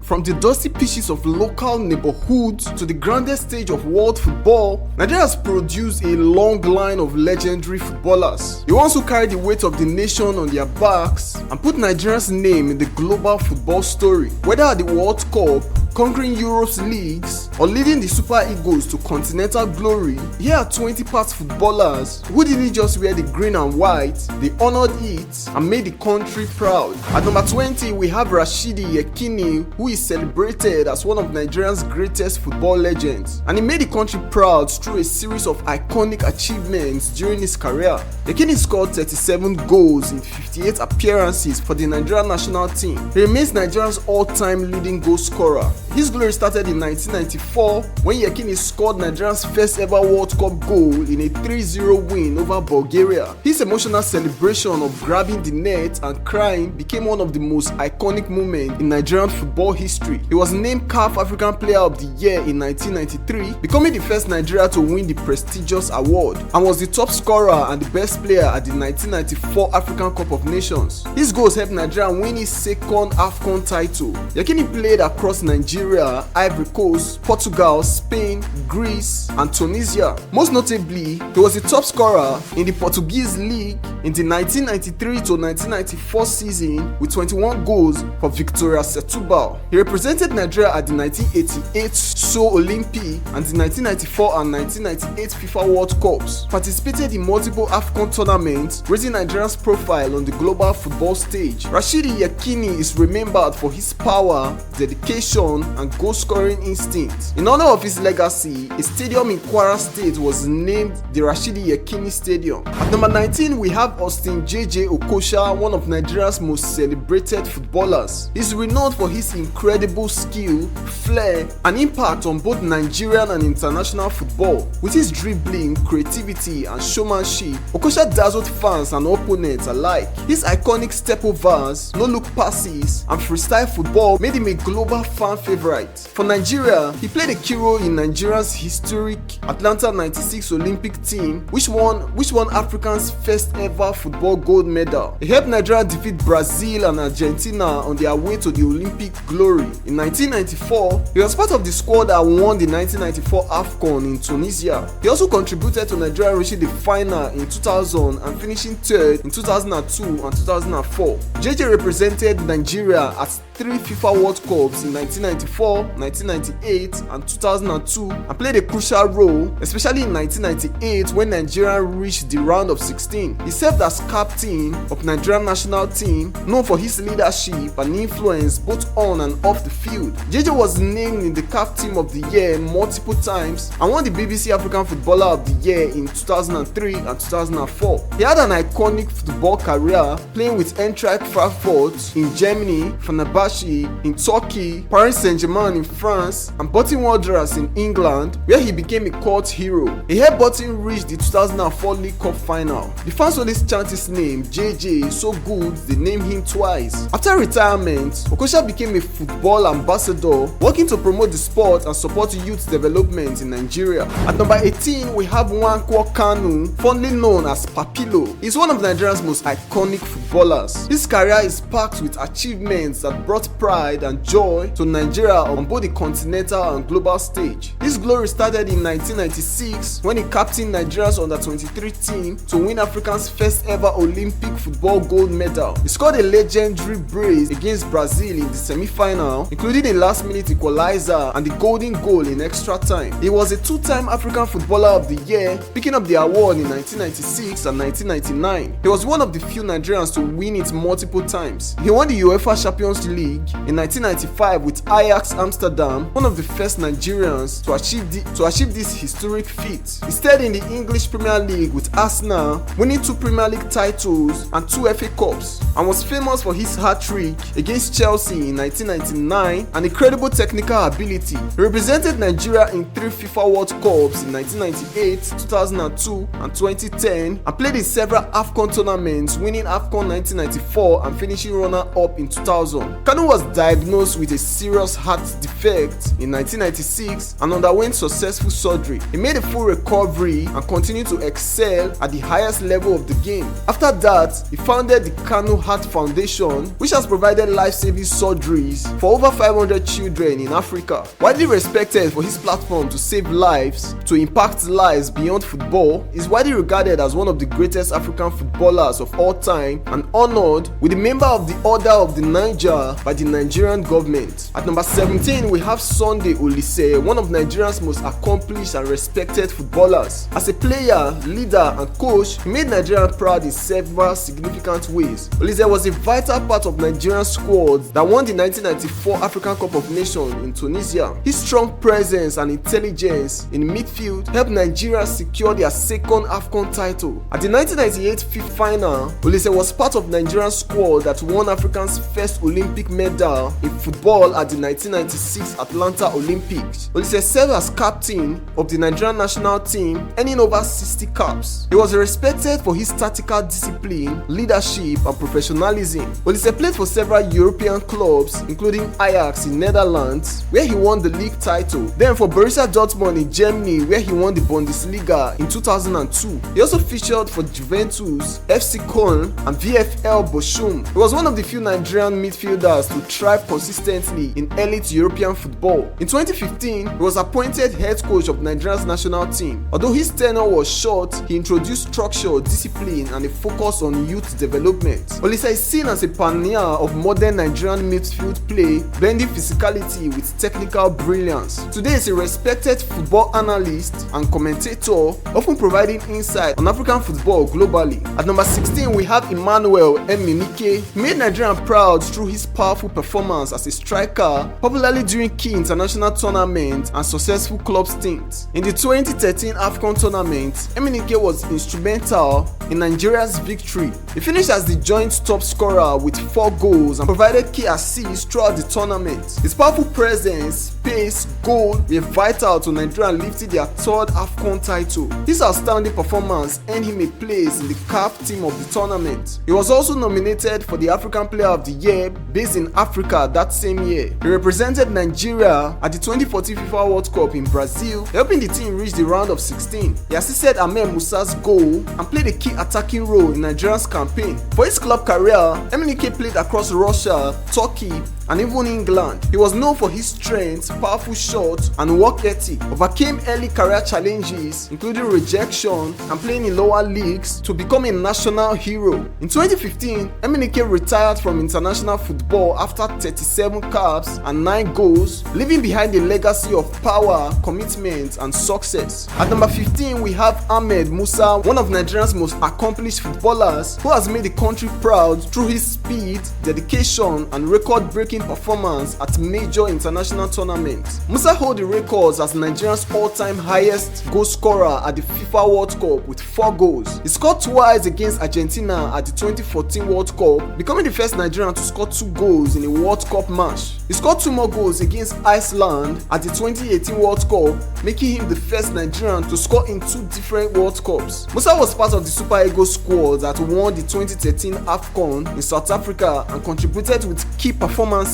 From the dusty pitches of local neighborhoods to the grandest stage of world football, Nigeria has produced a long line of legendary footballers. The ones who carry the weight of the nation on their backs and put Nigeria's name in the global football story. Whether at the World Cup, conquering Europe's leagues, or leading the Super Eagles to continental glory, here are 20 past footballers who didn't just wear the green and white, they honored it and made the country proud. At number 20, we have Rashidi Yekini, who is celebrated as one of Nigeria's greatest football legends, and he made the country proud through a series of iconic achievements during his career. Yekini scored 37 goals in 58 appearances for the Nigerian national team. He remains Nigeria's all-time leading goal scorer. His glory started in 1994 when Yekini scored Nigeria's first ever World Cup goal in a 3-0 win over Bulgaria. His emotional celebration of grabbing the net and crying became one of the most iconic moments in Nigerian football history. He was named CAF African Player of the Year in 1993, becoming the first Nigeria to win the prestigious award, and was the top scorer and the best player at the 1994 African Cup of Nations. His goals helped Nigeria win his second AFCON title. Yekini played across Nigeria, Ivory Coast, Portugal, Spain, Greece, and Tunisia. Most notably, he was the top scorer in the Portuguese league in the 1993 to 1994 season with 21 goals for Victoria Setúbal. He represented Nigeria at the 1988 Seoul Olympic and the 1994 and 1998 FIFA World Cups, participated in multiple AFCON tournaments, raising Nigeria's profile on the global football stage. Rashidi Yekini is remembered for his power, dedication, and goal-scoring instinct. In honor of his legacy, a stadium in Kwara State was named the Rashidi Yekini Stadium. At number 19, we have Austin JJ Okocha, one of Nigeria's most celebrated footballers. He's renowned for his incredible skill, flair, and impact on both Nigerian and international football. With his dribbling, creativity, and showmanship, Okocha dazzled fans and opponents alike. His iconic step-overs, no-look passes, and freestyle football made him a global fan favorite. For Nigeria, he played a key role in Nigeria's historic Atlanta '96 Olympic team, which won Africa's first ever football gold medal. He helped Nigeria defeat Brazil and Argentina on their way to the Olympic glory. In 1994, he was part of the squad that won the 1994 AFCON in Tunisia. He also contributed to Nigeria reaching the final in 2000 and finishing third in 2002 and 2004. JJ represented Nigeria at 3 FIFA World Cups in 1994, 1998, and 2002, and played a crucial role, especially in 1998 when Nigeria reached the round of 16. He served as captain of Nigerian national team, known for his leadership and influence both on and off the field. JJ was named in the CAF Team of the Year multiple times and won the BBC African Footballer of the Year in 2003 and 2004. He had an iconic football career, playing with Eintracht Frankfurt in Germany, Fenerbahce in Turkey, Paris Saint-Germain in France, and Bolton Wanderers in England, where he became a cult hero. He helped Bolton reach the 2004 League Cup final. The fans always chant his name, JJ, so good they named him twice. After retirement, Okocha became a football ambassador, working to promote the sport and support youth development in Nigeria. At number 18, we have Nwankwo Kanu, fondly known as Papilo. He's one of Nigeria's most iconic footballers. His career is packed with achievements that brought pride and joy to Nigeria on both the continental and global stage. His glory started in 1996 when he captained Nigeria's under-23 team to win Africa's first ever Olympic football gold medal. He scored a legendary brace against Brazil in the semi-final, including a last-minute equalizer and the golden goal in extra time. He was a two-time African Footballer of the Year, picking up the award in 1996 and 1999. He was one of the few Nigerians to win it multiple times. He won the UEFA Champions League in 1995 with Ajax Amsterdam, one of the first Nigerians to achieve this historic feat. He stayed in the English Premier League with Arsenal, winning 2 Premier League titles and 2 FA Cups, and was famous for his hat-trick against Chelsea in 1999 and incredible technical ability. He represented Nigeria in 3 FIFA World Cups in 1998, 2002, and 2010, and played in several AFCON tournaments, winning AFCON 1994 and finishing runner-up in 2000. Kanu was diagnosed with a serious heart defect in 1999 1996 and underwent successful surgery. He made a full recovery and continued to excel at the highest level of the game. After that, he founded the Kanu Heart Foundation, which has provided life-saving surgeries for over 500 children in Africa. Widely respected for his platform to save lives, to impact lives beyond football, he is widely regarded as one of the greatest African footballers of all time and honored with the member of the Order of the Niger by the Nigerian government. At number 17, we have Sunday Oliseh, one of Nigeria's most accomplished and respected footballers. As a player, leader, and coach, he made Nigeria proud in several significant ways. Oliseh was a vital part of Nigerian squad that won the 1994 African Cup of Nations in Tunisia. His strong presence and intelligence in midfield helped Nigeria secure their second AFCON title. At the 1998 FIFA final, Oliseh was part of Nigerian squad that won Africa's first Olympic medal in football at the 1996 Atlanta Olympics. Oliseh served as captain of the Nigerian national team, earning over 60 caps. He was respected for his tactical discipline, leadership, and professionalism. Oliseh played for several European clubs, including Ajax in Netherlands, where he won the league title. Then for Borussia Dortmund in Germany, where he won the Bundesliga in 2002. He also featured for Juventus, FC Köln, and VfL Bochum. He was one of the few Nigerian midfielders to thrive consistently in elite European football. In 2015, he was appointed head coach of Nigeria's national team. Although his tenure was short, he introduced structure, discipline, and a focus on youth development. Oliseh is seen as a pioneer of modern Nigerian midfield play, blending physicality with technical brilliance. Today, he is a respected football analyst and commentator, often providing insight on African football globally. At number 16, we have Emmanuel Emenike. He made Nigeria proud through his powerful performance as a striker, popularly during key international tournaments and successful club stints. In the 2013 AFCON tournament, Emenike was instrumental in Nigeria's victory. He finished as the joint top scorer with 4 goals and provided key assists throughout the tournament. His powerful presence, pace, goal were vital to Nigeria lifting their 3rd AFCON title. His outstanding performance earned him a place in the CAF team of the tournament. He was also nominated for the African Player of the Year based in Africa that same year. He represented Nigeria at the 2014 FIFA World Cup in Brazil, helping the team reach the round of 16. He assisted Ahmed Musa's goal and played a key attacking role in Nigeria's campaign. For his club career, Emenike played across Russia, Turkey, and even England. He was known for his strength, powerful shots, and work ethic. Overcame early career challenges, including rejection and playing in lower leagues, to become a national hero. In 2015, Emenike retired from international football after 37 caps and 9 goals, leaving behind a legacy of power, commitment, and success. At number 15, we have Ahmed Musa, one of Nigeria's most accomplished footballers, who has made the country proud through his speed, dedication, and record-breaking performance at major international tournaments. Musa holds the records as Nigeria's all-time highest goal scorer at the FIFA World Cup with 4 goals. He scored twice against Argentina at the 2014 World Cup, becoming the first Nigerian to score 2 goals in a World Cup match. He scored 2 more goals against Iceland at the 2018 World Cup, making him the first Nigerian to score in 2 different World Cups. Musa was part of the Super Eagles squad that won the 2013 AFCON in South Africa and contributed with key performances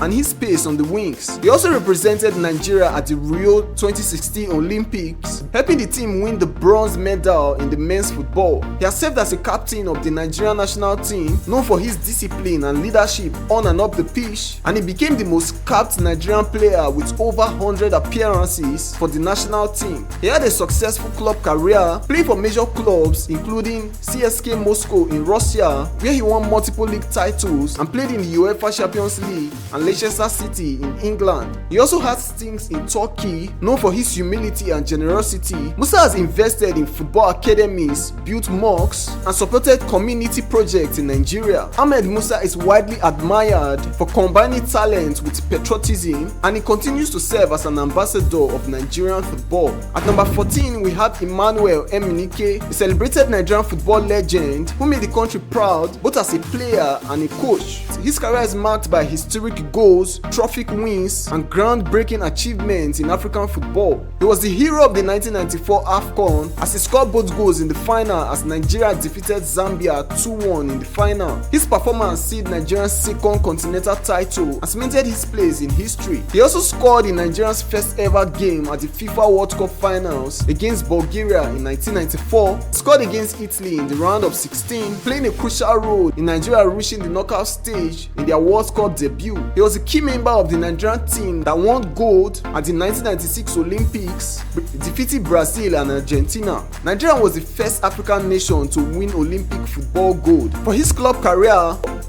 and his pace on the wings. He also represented Nigeria at the Rio 2016 Olympics, helping the team win the bronze medal in the men's football. He has served as a captain of the Nigerian national team, known for his discipline and leadership on and off the pitch, and he became the most capped Nigerian player with over 100 appearances for the national team. He had a successful club career, playing for major clubs including CSKA Moscow in Russia, where he won multiple league titles and played in the UEFA Champions League, and Leicester City in England. He also had stints in Turkey, known for his humility and generosity. Musa has invested in football academies, built mosques, and supported community projects in Nigeria. Ahmed Musa is widely admired for combining talent with patriotism, and he continues to serve as an ambassador of Nigerian football. At number 14, we have Emmanuel Emenike, a celebrated Nigerian football legend who made the country proud both as a player and a coach. His career is is marked by historic goals, trophy wins, and groundbreaking achievements in African football. He was the hero of the 1994 AFCON as he scored both goals in the final as Nigeria defeated Zambia 2-1 in the final. His performance sealed Nigeria's second continental title and cemented his place in history. He also scored in Nigeria's first ever game at the FIFA World Cup finals against Bulgaria in 1994, scored against Italy in the round of 16, playing a crucial role in Nigeria reaching the knockout stage in their World Cup debut. He was a key member of the Nigerian team that won gold at the 1996 Olympics, defeating Brazil and Argentina. Nigeria was the first African nation to win Olympic football gold. For his club career,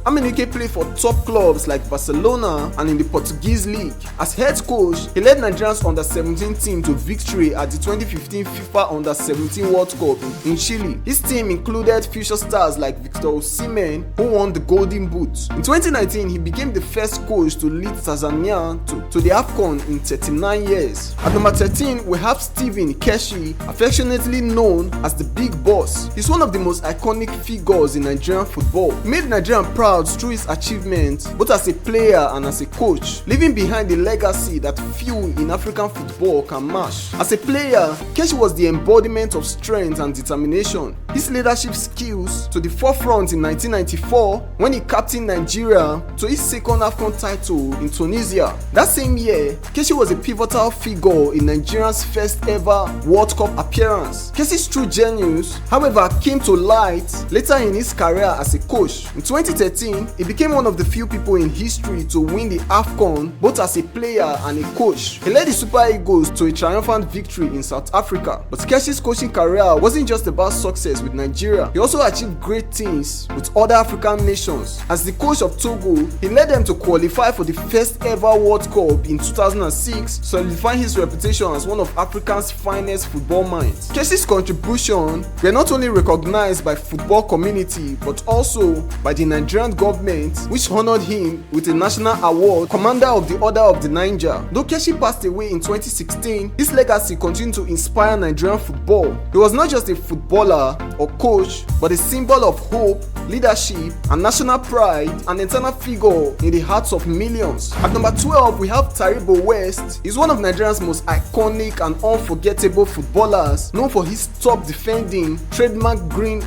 Amunike played for top clubs like Barcelona and in the Portuguese league. As head coach, he led Nigeria's under-17 team to victory at the 2015 FIFA Under-17 World Cup in Chile. His team included future stars like Victor Osimhen, who won the Golden Boot. In 2019, he became the first coach to lead Tanzania to the AFCON in 39 years. At number 13, we have Stephen Keshi, affectionately known as the Big Boss. He's one of the most iconic figures in Nigerian football. He made Nigeria proud through his achievements both as a player and as a coach, leaving behind a legacy that few in African football can match. As a player, Keshi was the embodiment of strength and determination. His leadership skills to the forefront in 1994 when he captained Nigeria to his second AFCON title in Tunisia. That same year, Keshi was a pivotal figure in Nigeria's first ever World Cup appearance. Keshi's true genius, however, came to light later in his career as a coach. In 2013, he became one of the few people in history to win the AFCON both as a player and a coach. He led the Super Eagles to a triumphant victory in South Africa. But Keshi's coaching career wasn't just about success with Nigeria. He also achieved great things with other African nations. As the coach of Togo, he led them to qualify for the first ever World Cup in 2006, solidifying his reputation as one of Africa's finest football minds. Keshi's contribution were not only recognized by the football community but also by the Nigerian government, which honored him with a national award, Commander of the Order of the Niger. Though Keshi passed away in 2016, his legacy continued to inspire Nigerian football. He was not just a footballer or coach, but a symbol of hope, leadership, and national pride, an eternal figure in the hearts of millions. At number 12, we have Taribo West. He's one of Nigeria's most iconic and unforgettable footballers, known for his top defending, trademark green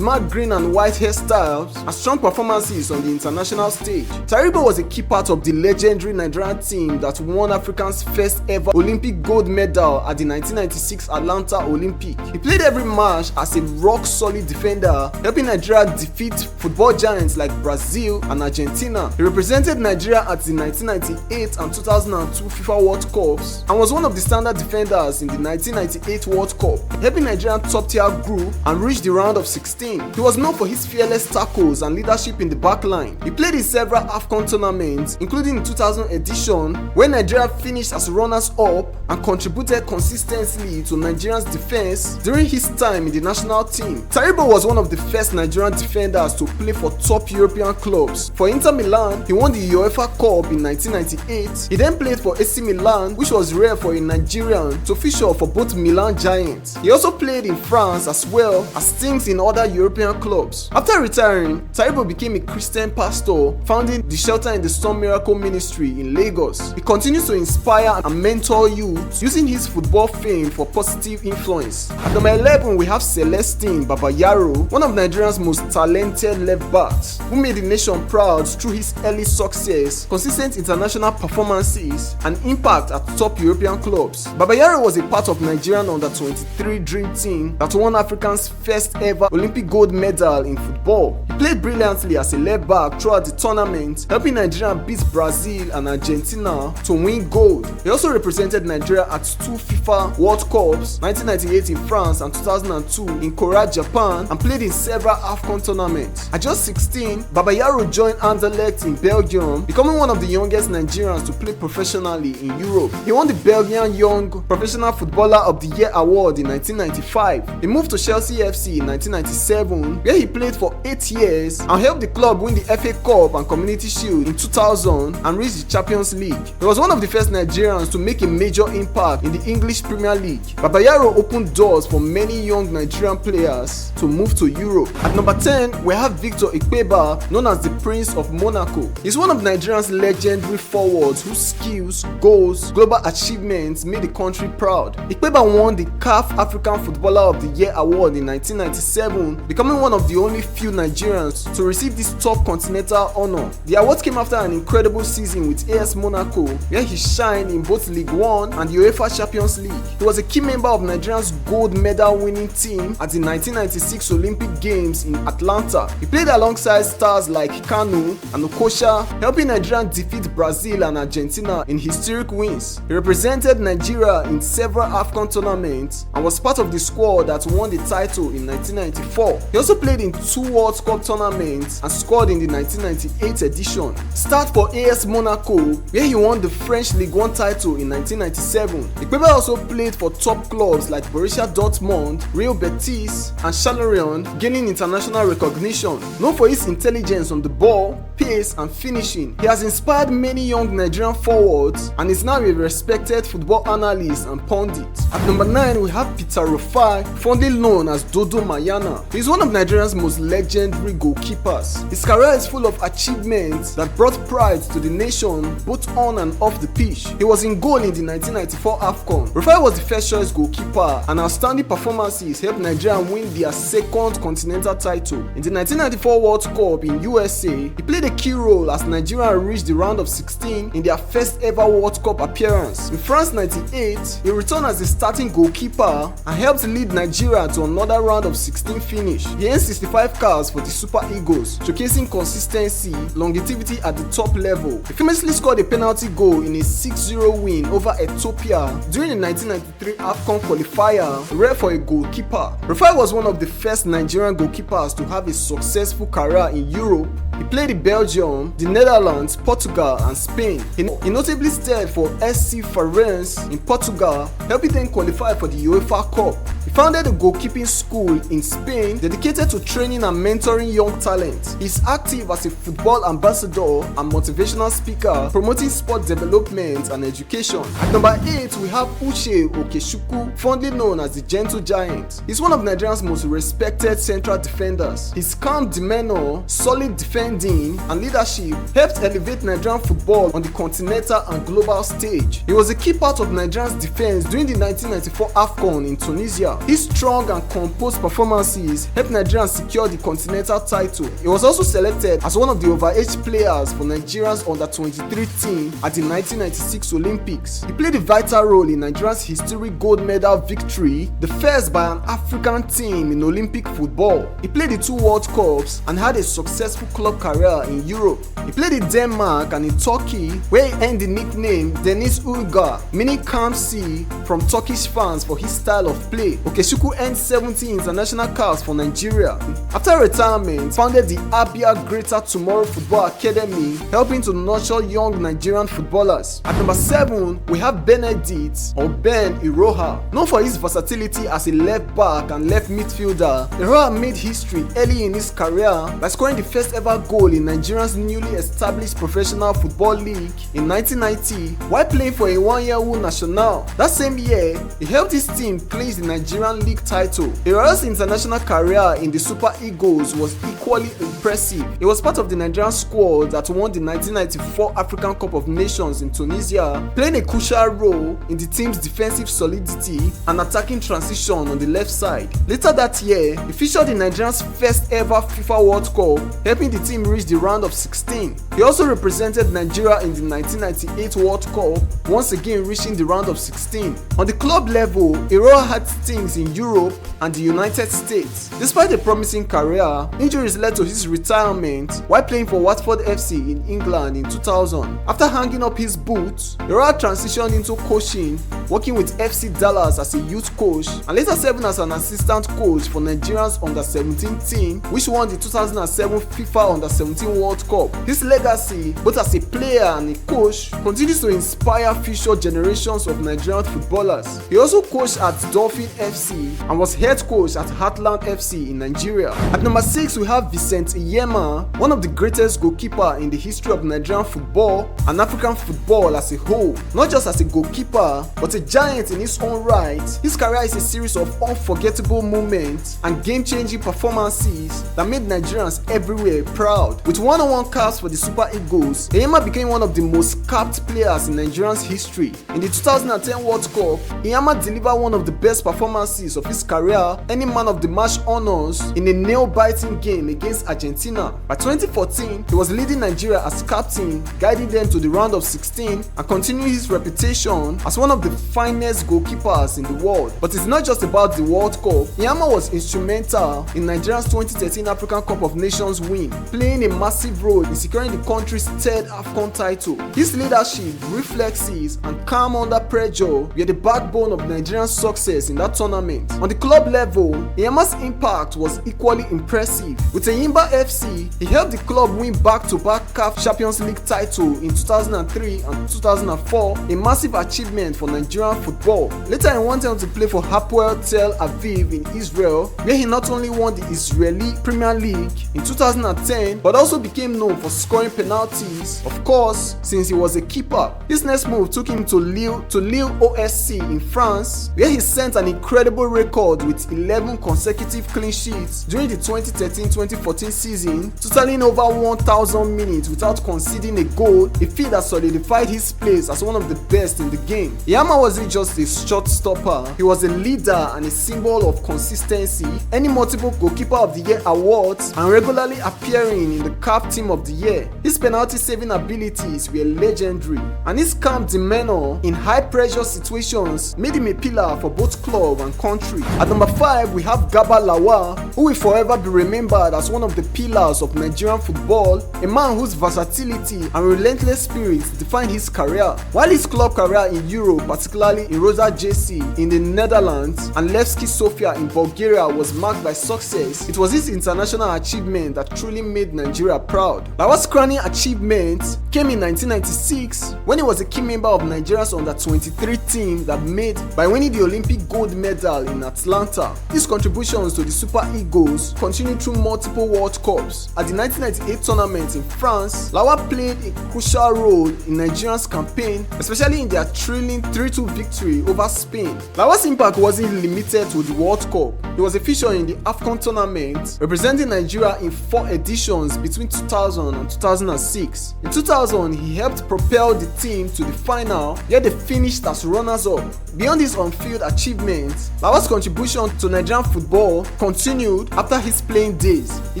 and white hairstyles, and strong performances on the international stage. Taribo was a key part of the legendary Nigerian team that won Africa's first ever Olympic gold medal at the 1996 Atlanta Olympic. He played every match as a rock-solid defender, helping Nigeria defeat football giants like Brazil and Argentina. He represented Nigeria at the 1998 and 2002 FIFA World Cups and was one of the standard defenders in the 1998 World Cup, helping Nigerian top-tier group and reach the round of 16. He was known for his fearless tackles and leadership in the backline. He played in several AFCON tournaments, including the 2000 edition, where Nigeria finished as runners-up and contributed consistently to Nigeria's defense during his time in the national team. Taribo was one of the first Nigerian defenders to play for top European clubs. For Inter Milan, he won the UEFA Cup in 1998. He then played for AC Milan, which was rare for a Nigerian to feature for both Milan giants. He also played in France as well as stints in other European clubs. After retiring, Taribo became a Christian pastor, founding the Shelter in the Storm Miracle Ministry in Lagos. He continues to inspire and mentor youth, using his football fame for positive influence. At number 11, we have Celestine Babayaro, one of Nigeria's most talented left backs, who made the nation proud through his early success, consistent international performances, and impact at top European clubs. Babayaro was a part of Nigerian under-23 dream team that won Africa's first ever Olympic gold medal in football. He played brilliantly as a left back throughout the tournament, helping Nigeria beat Brazil and Argentina to win gold. He also represented Nigeria at 2 FIFA World Cups, 1998 in France and 2002 in Korea, Japan, and played in several AFCON tournaments. At just 16, Babayaro joined Anderlecht in Belgium, becoming one of the youngest Nigerians to play professionally in Europe. He won the Belgian Young Professional Footballer of the Year award in 1995. He moved to Chelsea FC in 1997, where he played for 8 years and helped the club win the FA Cup and Community Shield in 2000 and reach the Champions League. He was one of the first Nigerians to make a major impact in the English Premier League. Babayaro opened doors for many young Nigerian players to move to Europe. At number 10, we have Victor Ikpeba, known as the Prince of Monaco. Monaco. He's one of Nigeria's legendary forwards whose skills, goals, global achievements made the country proud. Ikpeba won the CAF African Footballer of the Year award in 1997, becoming one of the only few Nigerians to receive this top continental honor. The award came after an incredible season with AS Monaco, where he shined in both League One and the UEFA Champions League. He was a key member of Nigeria's gold medal winning team at the 1996 Olympic Games in Atlanta. He played alongside stars like Kanu and Okocha, helping Nigeria defeat Brazil and Argentina in historic wins. He represented Nigeria in several AFCON tournaments and was part of the squad that won the title in 1994. He also played in 2 World Cup tournaments and scored in the 1998 edition. Start for AS Monaco, where he won the French Ligue 1 title in 1997. Ikpeba also played for top clubs like Borussia Dortmund, Real Betis, and Chalerion, gaining international recognition. Known for his intelligence on the ball, pace, and finishing, he has inspired many young Nigerian forwards and is now a respected football analyst and pundit. At number 9, we have Peter Rufai, fondly known as Dodo Mayana. He is one of Nigeria's most legendary goalkeepers. His career is full of achievements that brought pride to the nation both on and off the pitch. He was in goal in the 1994 AFCON. Rufai was the first choice goalkeeper, and outstanding performances helped Nigeria win their second continental title. In the 1994 World Cup in USA, he played a key role as Nigeria reached the round of 16 in their first ever World Cup appearance. In France 98, he returned as the starting goalkeeper and helped lead Nigeria to another round of 16 finish. He earned 65 caps for the Super Eagles, showcasing consistency, longevity at the top level. He famously scored a penalty goal in a 6-0 win over Ethiopia during the 1993 AFCON qualifier, rare for a goalkeeper. Rufai was one of the first Nigerian goalkeepers to have a successful career in Europe. He played in Belgium, the Netherlands, Portugal, and Spain. He notably starred for SC Feirense in Portugal, helping them qualify for the UEFA Cup. He founded a goalkeeping school in Spain dedicated to training and mentoring young talent. He is active as a football ambassador and motivational speaker, promoting sport development and education. At number 8, we have Uche Okechukwu, fondly known as the Gentle Giant. He is one of Nigeria's most respected central defenders. His calm demeanor, solid defending, and leadership helped elevate Nigerian football on the continental and global stage. He was a key part of Nigeria's defense during the 1994 AFCON in Tunisia. His strong and composed performances helped Nigeria secure the continental title. He was also selected as one of the overage players for Nigeria's under-23 team at the 1996 Olympics. He played a vital role in Nigeria's historic gold medal victory, the first by an African team in Olympic football. He played the 2 World Cups and had a successful club career in Europe. He played in Denmark and in Turkey, where he earned the nickname Deniz Uygar, meaning calm sea, from Turkish fans for his style of play. Okechukwu earned 70 international caps for Nigeria. After retirement, founded the Abia Greater Tomorrow Football Academy, helping to nurture young Nigerian footballers. At number 7, we have Benedict Iroha. Known for his versatility as a left back and left midfielder, Iroha made history early in his career by scoring the first ever goal in Nigeria's newly established professional football league in 1990 while playing for a 1-year-old national. That same year, he helped his team clinch the Nigerian league title. Iroha's international career in the Super Eagles was equally impressive. He was part of the Nigerian squad that won the 1994 African Cup of Nations in Tunisia, playing a crucial role in the team's defensive solidity and attacking transition on the left side. Later that year, he featured in Nigeria's first ever FIFA World Cup, helping the team reach the round of 16. He also represented Nigeria in the 1998 World Cup, once again reaching the round of 16. On the club level, Iroha had stints in Europe and the United States. Despite a promising career, injuries led to his retirement while playing for Watford FC in England in 2000. After hanging up his boots, Iroha transitioned into coaching, working with FC Dallas as a youth coach and later serving as an assistant coach for Nigeria's under-17 team, which won the 2007 FIFA Under-17 World Cup. His legacy, both as a player and a coach, continues to inspire future generations of Nigerian footballers. He also coached at Dolphin FC FC and was head coach at Heartland FC in Nigeria. At number 6, we have Vincent Enyeama, one of the greatest goalkeeper in the history of Nigerian football and African football as a whole. Not just as a goalkeeper, but a giant in his own right. His career is a series of unforgettable moments and game-changing performances that made Nigerians everywhere proud. With one-on-one caps for the Super Eagles, Enyeama became one of the most capped players in Nigerians history. In the 2010 World Cup, Enyeama delivered one of the best performances of his career, earning man of the match honors in a nail-biting game against Argentina. By 2014, he was leading Nigeria as captain, guiding them to the round of 16 and continuing his reputation as one of the finest goalkeepers in the world. But it's not just about the World Cup. Enyeama was instrumental in Nigeria's 2013 African Cup of Nations win, playing a massive role in securing the country's third AFCON title. His leadership, reflexes, and calm under pressure were the backbone of Nigeria's success in that tournament. On the club level, Enyeama's impact was equally impressive. With Enyimba FC, he helped the club win back-to-back CAF Champions League title in 2003 and 2004, a massive achievement for Nigerian football. Later, he went on to play for Hapoel Tel Aviv in Israel, where he not only won the Israeli Premier League in 2010, but also became known for scoring penalties, of course, since he was a keeper. His next move took him to Lille OSC in France, where he set an incredible record with 11 consecutive clean sheets during the 2013-2014 season, totaling over 1,000 minutes without conceding a goal, a feat that solidified his place as one of the best in the game. Enyeama wasn't just a shot stopper, he was a leader and a symbol of consistency, earning multiple Goalkeeper of the Year awards and regularly appearing in the CAF Team of the Year. His penalty saving abilities were legendary, and his calm demeanor in high pressure situations made him a pillar for both club and country. At number 5, we have Garba Lawal, who will forever be remembered as one of the pillars of Nigerian football, a man whose versatility and relentless spirit defined his career. While his club career in Europe, particularly in Rosa JC in the Netherlands and Levski Sofia in Bulgaria, was marked by success, it was his international achievement that truly made Nigeria proud. Lawal's crowning achievement came in 1996 when he was a key member of Nigeria's under-23 team that made by winning the Olympic gold medal in Atlanta. His contributions to the Super Eagles continued through multiple World Cups. At the 1998 tournament in France, Lawal played a crucial role in Nigeria's campaign, especially in their thrilling 3-2 victory over Spain. Lawal's impact wasn't limited to the World Cup. He was a feature in the AFCON tournament, representing Nigeria in 4 editions between 2000 and 2006. In 2000, he helped propel the team to the final, where they finished as runners-up. Beyond his on-field achievements, Lawal's contribution to Nigerian football continued after his playing days. He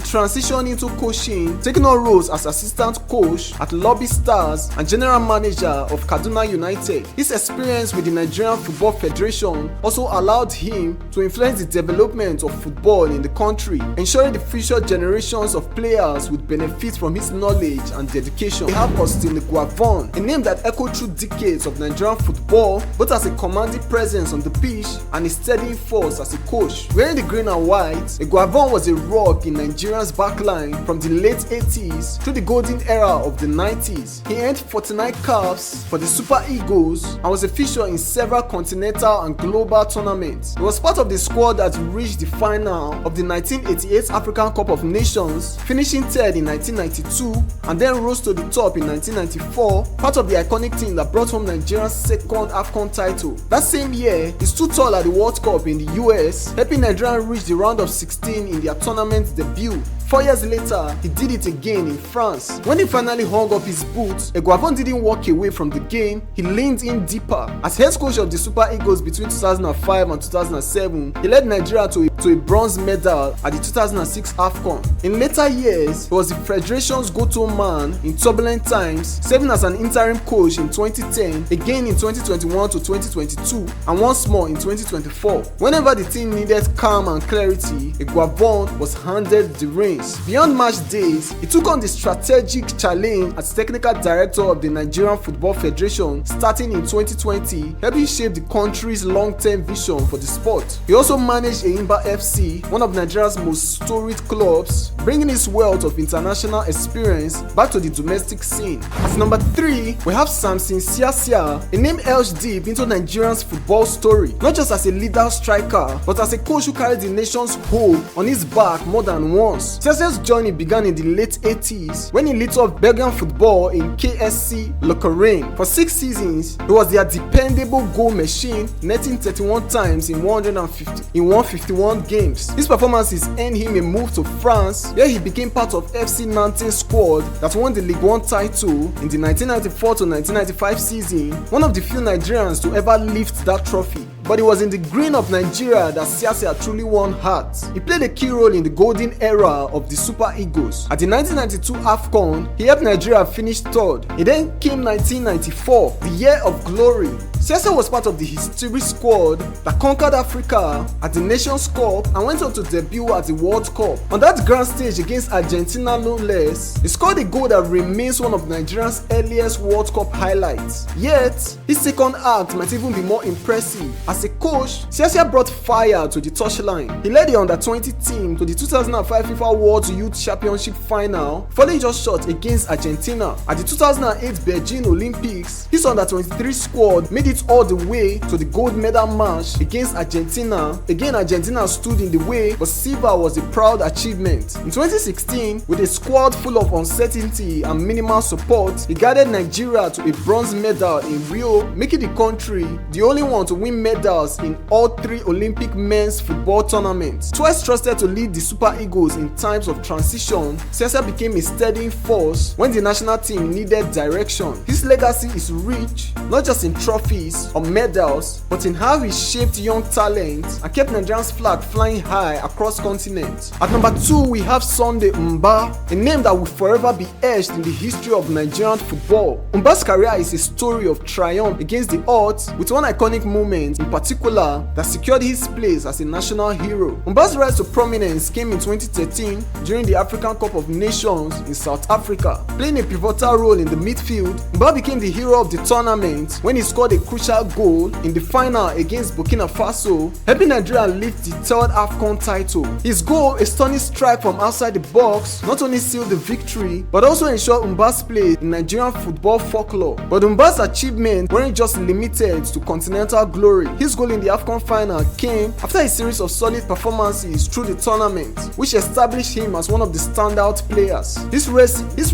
transitioned into coaching, taking on roles as assistant coach at Lobby Stars and general manager of Kaduna United. His experience with the Nigerian Football Federation also allowed him to influence the development of football in the country, ensuring the future generations of players would benefit from his knowledge and dedication. We have Augustine Eguavoen, a name that echoed through decades of Nigerian football, both as a commanding presence on the pitch and a steadying force as a coach. Wearing the green and white, Eguavoen was a rock in Nigeria's backline from the late 80s through the golden era of the 90s. He earned 49 caps for the Super Eagles and was a feature in several continental and global tournaments. He was part of the squad that reached the final of the 1988 African Cup of Nations, finishing third in 1992 and then rose to the top in 1994, part of the iconic team that brought home Nigeria's second AFCON title. That same year, he stood tall at the World Cup in the US, helping Nigeria reach the round of 16 in their tournament debut. 4 years later, he did it again in France. When he finally hung up his boots, Eguavoen didn't walk away from the game, he leaned in deeper. As head coach of the Super Eagles between 2005 and 2007, he led Nigeria to a bronze medal at the 2006 AFCON. In later years, he was the federation's go-to man in turbulent times, serving as an interim coach in 2010, again in 2021 to 2022, and once more in 2024. Whenever the team needed calm and clarity, Eguavoen was handed the reins. matches. Beyond match days, he took on the strategic challenge as technical director of the Nigerian Football Federation starting in 2020, helping shape the country's long-term vision for the sport. He also managed Enyimba FC, one of Nigeria's most storied clubs, bringing his wealth of international experience back to the domestic scene. At number 3, we have Samson Siasia, a name edged deep into Nigeria's football story, not just as a leader striker, but as a coach who carried the nation's hope on his back more than once. Siasia's journey began in the late 80s when he lit up Belgian football in KSC Lokeren. For 6 seasons, he was their dependable goal machine, netting 31 times in 151 games. His performances earned him a move to France, where he became part of FC Nantes squad that won the Ligue 1 title in the 1994 to 1995 season, one of the few Nigerians to ever lift that trophy. But it was in the green of Nigeria that Siasia truly won hearts. He played a key role in the golden era of the Super Eagles. At the 1992 AFCON, he helped Nigeria finish 3rd. It then came 1994, the year of glory. Siasia was part of the historic squad that conquered Africa at the Nations Cup and went on to debut at the World Cup. On that grand stage against Argentina no less, he scored a goal that remains one of Nigeria's earliest World Cup highlights. Yet, his second act might even be more impressive. As a coach, Siasia brought fire to the touchline. He led the under-20 team to the 2005 FIFA World Youth Championship final, falling just short against Argentina. At the 2008 Beijing Olympics, his under-23 squad made it all the way to the gold medal match against Argentina. Again, Argentina stood in the way, but silver was a proud achievement. In 2016, with a squad full of uncertainty and minimal support, he guided Nigeria to a bronze medal in Rio, making the country the only one to win medals in all 3 Olympic men's football tournaments. Twice trusted to lead the Super Eagles in times of transition, Siasia became a steadying force when the national team needed direction. His legacy is rich, not just in trophies or medals, but in how he shaped young talent and kept Nigeria's flag flying high across continents. At number 2, we have Sunday Mba, a name that will forever be etched in the history of Nigerian football. Mba's career is a story of triumph against the odds, with one iconic moment in particular that secured his place as a national hero. Mba's rise to prominence came in 2013 during the African Cup of Nations in South Africa. Playing a pivotal role in the midfield, Mba became the hero of the tournament when he scored a crucial goal in the final against Burkina Faso, helping Nigeria lift the 3rd AFCON title. His goal, a stunning strike from outside the box, not only sealed the victory, but also ensured Mba's place in Nigerian football folklore. But Mba's achievements weren't just limited to continental glory. His goal in the AFCON final came after a series of solid performances through the tournament, which established him as one of the standout players. His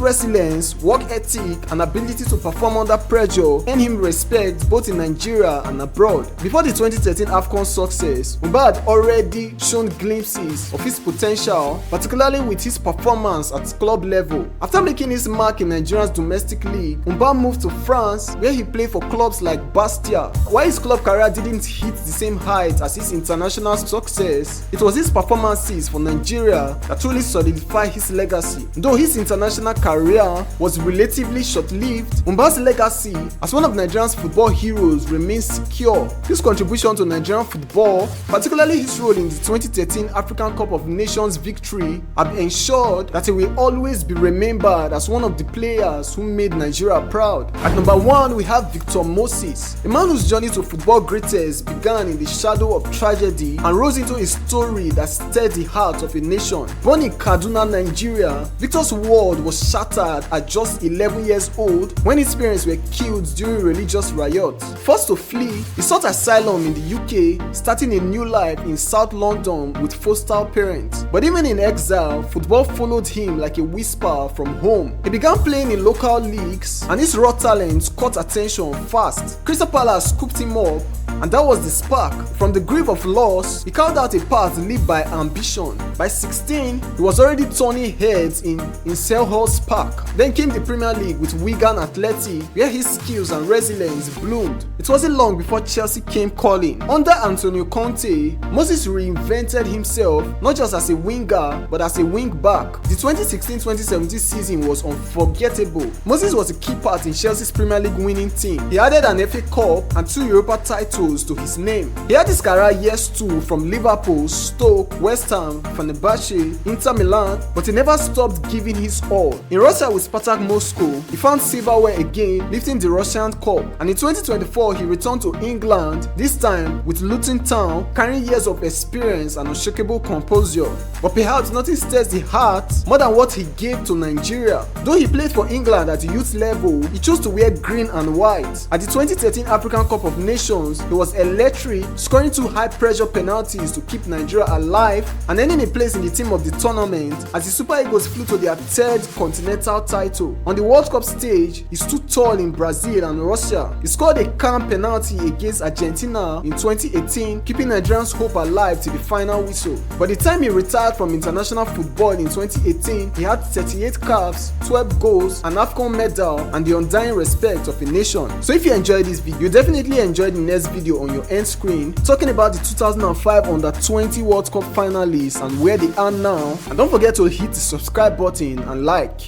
resilience, work ethic, and ability to perform under pressure earned him respect both in Nigeria and abroad. Before the 2013 AFCON success, Mba had already shown glimpses of his potential, particularly with his performance at club level. After making his mark in Nigeria's domestic league, Mba moved to France, where he played for clubs like Bastia. While his club career didn't hit the same height as his international success, it was his performances for Nigeria that truly solidified his legacy. Though his international career was relatively short-lived, Mba's legacy as one of Nigeria's football heroes remains secure. His contribution to Nigerian football, particularly his role in the 2013 African Cup of Nations victory, have ensured that he will always be remembered as one of the players who made Nigeria proud. At number 1, we have Victor Moses, a man whose journey to football greatness began in the shadow of tragedy and rose into a story that stirred the heart of a nation. Born in Kaduna, Nigeria, Victor's world was shattered at just 11 years old when his parents were killed during religious riots. Forced to flee, he sought asylum in the UK, starting a new life in South London with foster parents. But even in exile, football followed him like a whisper from home. He began playing in local leagues, and his raw talent caught attention fast. Crystal Palace scooped him up, and that was the spark. From the grief of loss, he carved out a path lived by ambition. By 16, he was already turning heads in Selhurst Park. Then came the Premier League with Wigan Athletic, where his skills and resilience bloomed. It wasn't long before Chelsea came calling. Under Antonio Conte, Moses reinvented himself not just as a winger, but as a wing back. The 2016-2017 season was unforgettable. Moses was a key part in Chelsea's Premier League winning team. He added an FA Cup and 2 Europa titles titles to his name. He had his career years too from Liverpool, Stoke, West Ham, Fenerbahce, Inter Milan, but he never stopped giving his all. In Russia with Spartak Moscow, he found silverware again, lifting the Russian Cup, and in 2024 he returned to England, this time with Luton Town, carrying years of experience and unshakable composure. But perhaps nothing stirs the heart more than what he gave to Nigeria. Though he played for England at the youth level, he chose to wear green and white. At the 2013 African Cup of Nations, he was electric, scoring 2 high-pressure penalties to keep Nigeria alive and earning a place in the team of the tournament as the Super Eagles flew to their 3rd continental title. On the World Cup stage, he stood tall in Brazil and Russia. He scored a calm penalty against Argentina in 2018, keeping Nigerians' hope alive till the final whistle. By the time he retired from international football in 2018, he had 38 caps, 12 goals, an AFCON medal, and the undying respect of a nation. So if you enjoyed this video, you definitely enjoyed the next video on your end screen, talking about the 2005 Under-20 World Cup finalists and where they are now. And don't forget to hit the subscribe button and like.